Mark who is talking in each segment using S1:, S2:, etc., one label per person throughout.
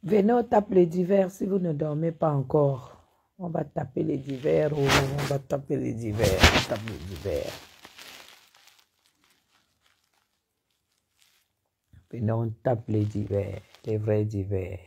S1: Venez, on tape les divers si vous ne dormez pas encore. On va taper les divers, oh, on va taper les divers, on tape les divers. Venez, on tape les divers, les vrais divers.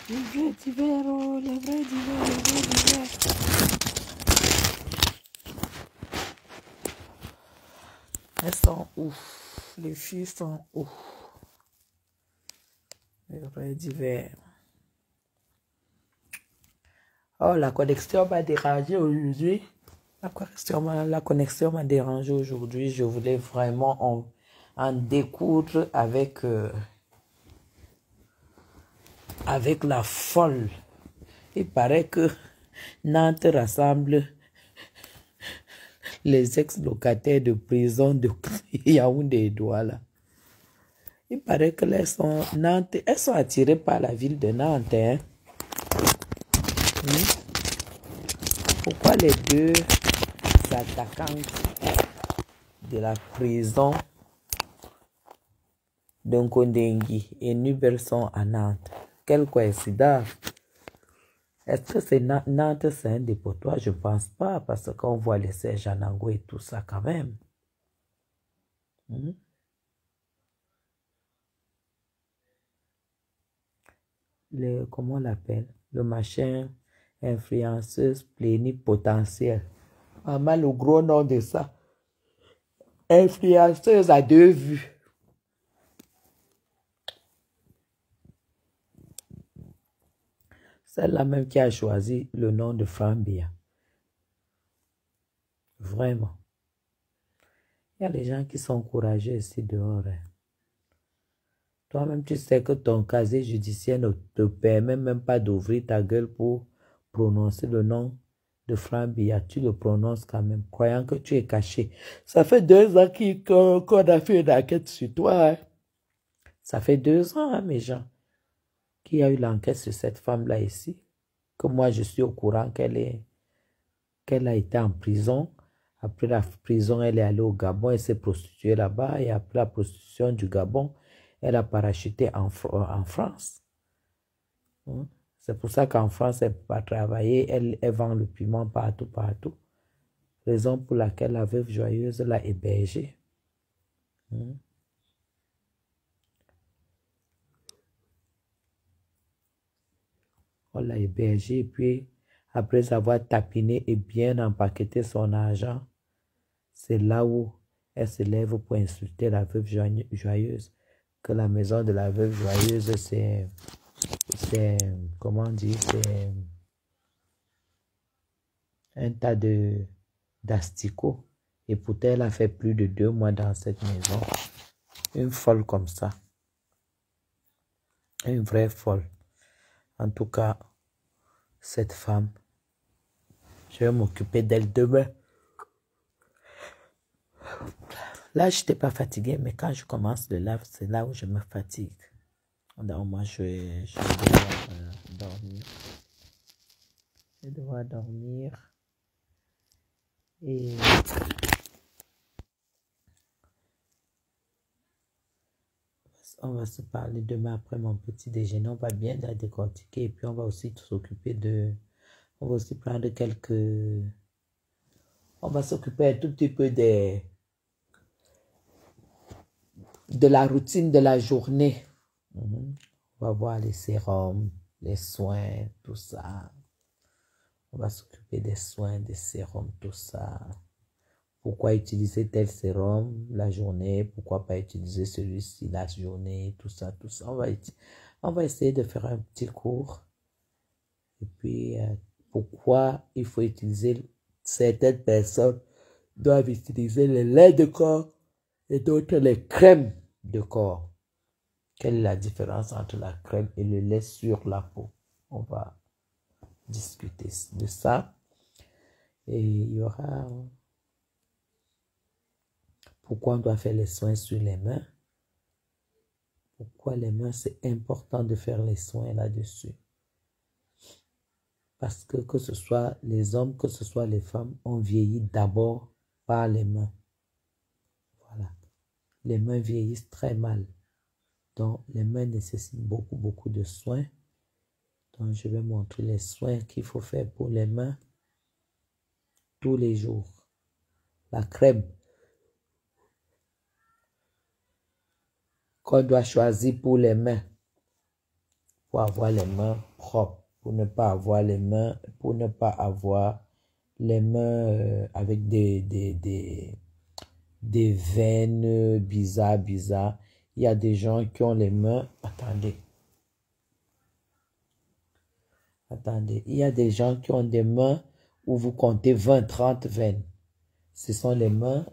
S1: Les vrais divers, oh, les vrais divers, les vrais divers. Elles sont ouf, les filles sont ouf. Les vrais divers. Oh, la connexion m'a dérangé aujourd'hui. La connexion m'a dérangé aujourd'hui. Je voulais vraiment en découdre avec la folle. Il paraît que Nantes rassemble les ex-locataires de prison de Yaoundé et Douala. Il paraît que elles sont attirées par la ville de Nantes. Hein? Pourquoi les deux attaquants de la prison de Nkondengui et Nubel sont à Nantes? Quelle coïncidence! Est-ce que c'est Nantes, c'est un dépotoir? Je ne pense pas, parce qu'on voit les Serge Anango et tout ça quand même. Comment on l'appelle? Le machin influenceuse plénipotentielle. Maman, le gros nom de ça. Influenceuse à deux vues. Celle-là même qui a choisi le nom de Frambia. Vraiment. Il y a des gens qui sont courageux ici dehors. Hein. Toi-même, tu sais que ton casier judiciaire ne te permet même pas d'ouvrir ta gueule pour prononcer le nom de Frambia. Tu le prononces quand même, croyant que tu es caché. Ça fait 2 ans qu'on a fait une enquête sur toi. Hein. Ça fait 2 ans, hein, mes gens, qu'il y a eu l'enquête sur cette femme-là ici. Que moi, je suis au courant qu'elle a été en prison. Après la prison, elle est allée au Gabon, elle s'est prostituée là-bas. Et après la prostitution du Gabon, elle a parachuté en France. C'est pour ça qu'en France, elle ne peut pas travailler. Elle vend le piment partout, partout. Raison pour laquelle la veuve joyeuse l'a hébergée. On l'a hébergée et puis, après avoir tapiné et bien empaqueté son argent, c'est là où elle se lève pour insulter la veuve joyeuse. Que la maison de la veuve joyeuse, c'est comment dire, c'est un tas d'asticots. Et pourtant, elle a fait plus de 2 mois dans cette maison. Une folle comme ça. Une vraie folle. En tout cas, cette femme, je vais m'occuper d'elle demain. Là, je n'étais pas fatiguée, mais quand je commence le live, c'est là où je me fatigue. Donc, moi, je vais devoir dormir. Je vais devoir dormir. Et on va se parler demain après mon petit déjeuner. On va bien la décortiquer. Et puis, on va aussi s'occuper on va aussi prendre on va s'occuper un tout petit peu de la routine de la journée. On va voir les sérums, les soins, tout ça. On va s'occuper des soins, des sérums, tout ça. Pourquoi utiliser tel sérum la journée? Pourquoi pas utiliser celui-ci la journée? Tout ça, tout ça. On va essayer de faire un petit cours. Et puis, pourquoi il faut utiliser, certaines personnes doivent utiliser le lait de corps et d'autres les crèmes de corps. Quelle est la différence entre la crème et le lait sur la peau? On va discuter de ça. Et il y aura pourquoi on doit faire les soins sur les mains. Pourquoi les mains, c'est important de faire les soins là-dessus. Parce que ce soit les hommes, que ce soit les femmes, on vieillit d'abord par les mains. Voilà. Les mains vieillissent très mal. Donc, les mains nécessitent beaucoup de soins. Donc, je vais montrer les soins qu'il faut faire pour les mains tous les jours. La crème qu'on doit choisir pour les mains, pour avoir les mains propres, pour ne pas avoir les mains, avec des veines bizarres. Il y a des gens qui ont les mains, attendez, il y a des gens qui ont des mains où vous comptez 20, 30 veines. Ce sont les mains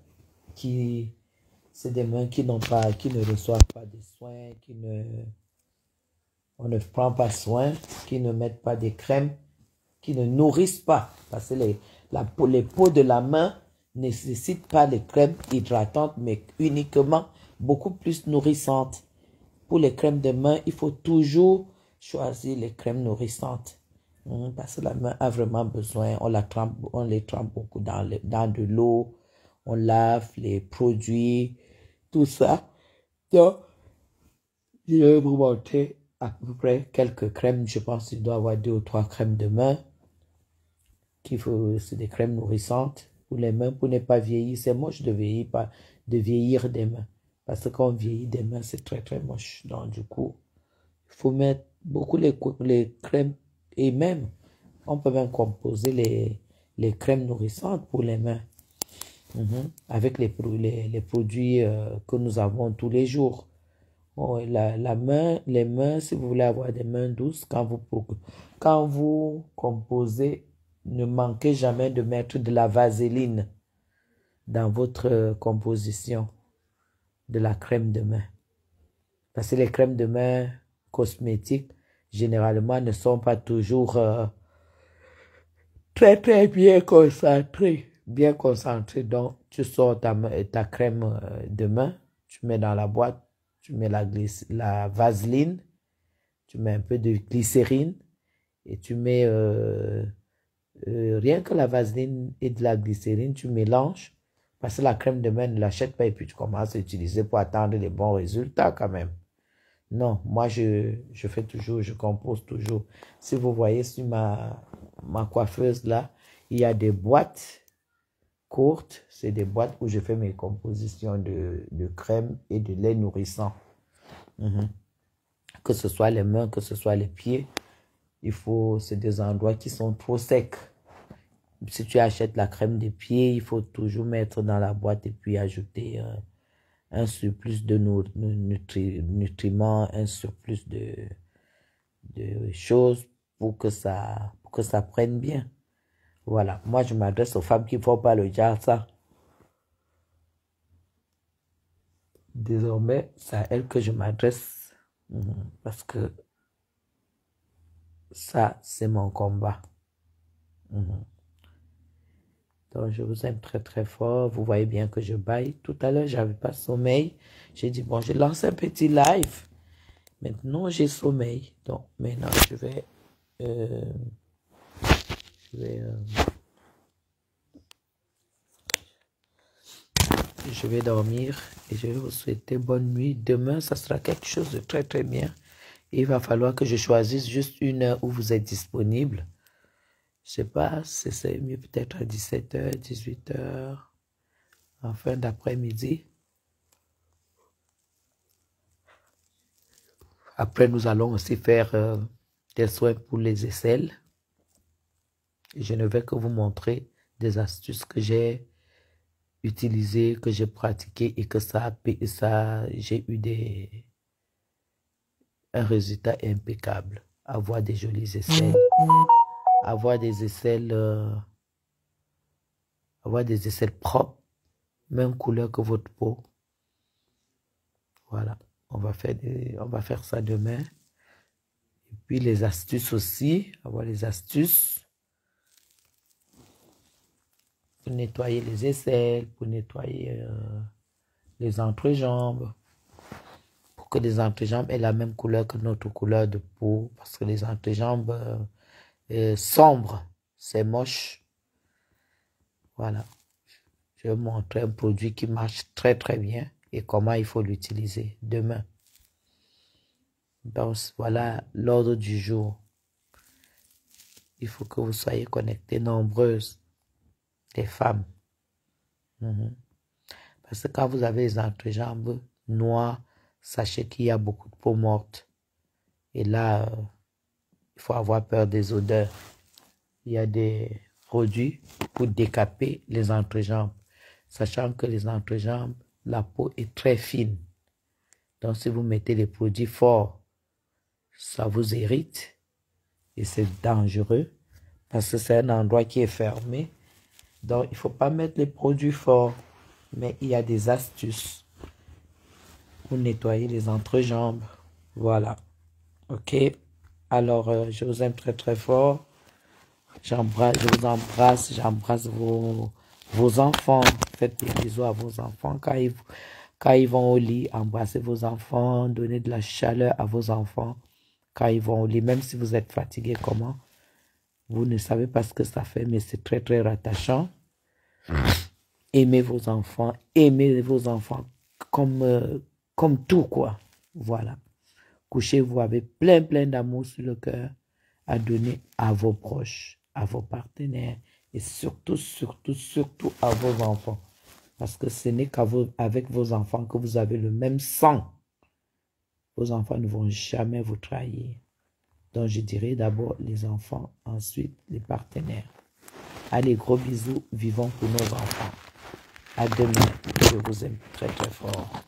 S1: c'est des mains qui ne reçoivent pas de soins, on ne prend pas soin, qui ne mettent pas de crème, qui ne nourrissent pas. Parce que les peaux de la main ne nécessitent pas les crèmes hydratantes, mais uniquement beaucoup plus nourrissantes. Pour les crèmes de main, il faut toujours choisir les crèmes nourrissantes. Parce que la main a vraiment besoin, on les trempe beaucoup dans de l'eau, on lave les produits, tout ça. Donc, je vais vous montrer à peu près quelques crèmes. Je pense qu'il doit y avoir 2 ou 3 crèmes de main. C'est des crèmes nourrissantes pour les mains, pour ne pas vieillir. C'est moche de vieillir des mains. Parce que quand on vieillit des mains, c'est très très moche. Donc du coup, il faut mettre beaucoup les crèmes. Et même, on peut même composer les crèmes nourrissantes pour les mains. Avec les produits que nous avons tous les jours. Oh, les mains, si vous voulez avoir des mains douces, quand vous composez, ne manquez jamais de mettre de la vaseline dans votre composition de la crème de main. Parce que les crèmes de main cosmétiques, généralement, ne sont pas toujours très très bien concentrées. Donc, tu sors ta crème de main, tu mets dans la boîte, tu mets la vaseline, tu mets un peu de glycérine et tu mets rien que la vaseline et de la glycérine, tu mélanges parce que la crème de main ne l'achète pas et puis tu commences à utiliser pour attendre les bons résultats quand même. Non, moi je fais toujours, je compose toujours. Si vous voyez sur ma coiffeuse là, il y a des boîtes courtes, c'est des boîtes où je fais mes compositions de crème et de lait nourrissant. Que ce soit les mains, que ce soit les pieds, c'est des endroits qui sont trop secs. Si tu achètes la crème des pieds, il faut toujours mettre dans la boîte et puis ajouter un surplus de nutriments, un surplus de choses pour que ça prenne bien. Voilà, moi je m'adresse aux femmes qui ne font pas le genre ça. Désormais, c'est à elles que je m'adresse parce que ça, c'est mon combat. Donc, je vous aime très très fort. Vous voyez bien que je baille. Tout à l'heure, j'avais pas sommeil. J'ai dit, bon, je lance un petit live. Maintenant, j'ai sommeil. Donc, maintenant, je vais dormir et je vais vous souhaiter bonne nuit. Demain, ça sera quelque chose de très très bien. Il va falloir que je choisisse juste une heure où vous êtes disponible. Je sais pas si c'est mieux peut-être à 17h, 18h, en fin d'après-midi. Après, nous allons aussi faire des soins pour les aisselles. Je ne vais que vous montrer des astuces que j'ai utilisées, que j'ai pratiquées et que j'ai eu un résultat impeccable. Avoir des jolies aisselles. Avoir des aisselles propres, même couleur que votre peau. Voilà, on va faire ça demain. Et puis les astuces aussi, avoir les astuces pour nettoyer les aisselles, pour nettoyer les entrejambes, pour que les entrejambes aient la même couleur que notre couleur de peau, parce que les entrejambes sombres, c'est moche. Voilà. Je vais vous montrer un produit qui marche très très bien et comment il faut l'utiliser demain. Donc voilà l'ordre du jour. Il faut que vous soyez connectés nombreuses, les femmes. Parce que quand vous avez les entrejambes noires, sachez qu'il y a beaucoup de peau morte. Et là, il faut avoir peur des odeurs. Il y a des produits pour décaper les entrejambes. Sachant que les entrejambes, la peau est très fine. Donc si vous mettez les produits forts, ça vous irrite. Et c'est dangereux. Parce que c'est un endroit qui est fermé. Donc il ne faut pas mettre les produits forts. Mais il y a des astuces pour nettoyer les entrejambes. Voilà. Ok. Alors, je vous aime très très fort. Je vous embrasse. J'embrasse vos enfants. Faites des bisous à vos enfants. Quand ils vont au lit, embrassez vos enfants. Donnez de la chaleur à vos enfants. Quand ils vont au lit, même si vous êtes fatigué, comment? Vous ne savez pas ce que ça fait, mais c'est très très rattachant. Aimez vos enfants comme tout, quoi. Voilà. Couchez-vous avec plein d'amour sur le cœur à donner à vos proches, à vos partenaires et surtout à vos enfants. Parce que ce n'est qu'avec vos enfants que vous avez le même sang. Vos enfants ne vont jamais vous trahir. Donc je dirais d'abord les enfants, ensuite les partenaires. Allez, gros bisous, vivons pour nos enfants. À demain, je vous aime très très fort.